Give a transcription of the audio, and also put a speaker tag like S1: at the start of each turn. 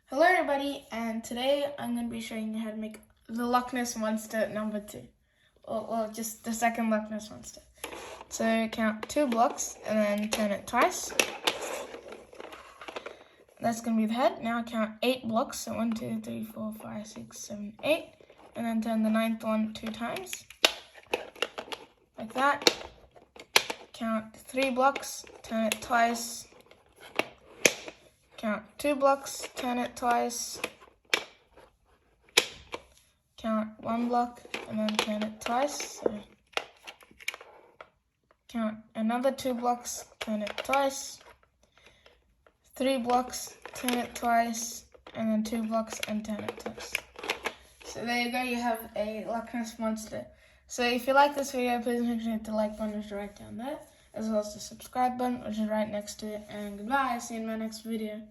S1: Hello everybody, and today I'm going to be showing you how to make the Loch Ness Monster number 2. Well, just the second Loch Ness Monster. So count 2 blocks and then turn it twice. That's going to be the head. Now count 8 blocks, so 1, 2, 3, 4, 5, 6, 7, 8. And then turn the 9th one 2 times. Like that. Count 3 blocks, turn it twice. Count 2 blocks, turn it twice. Count 1 block and then turn it twice. So count another 2 blocks, turn it twice. 3 blocks, turn it twice, and then 2 blocks and turn it twice. So there you go, you have a Loch Ness Monster. So if you like this video, please make sure to hit the like button, which is right down there, as well as the subscribe button, which is right next to it. And goodbye, see you in my next video.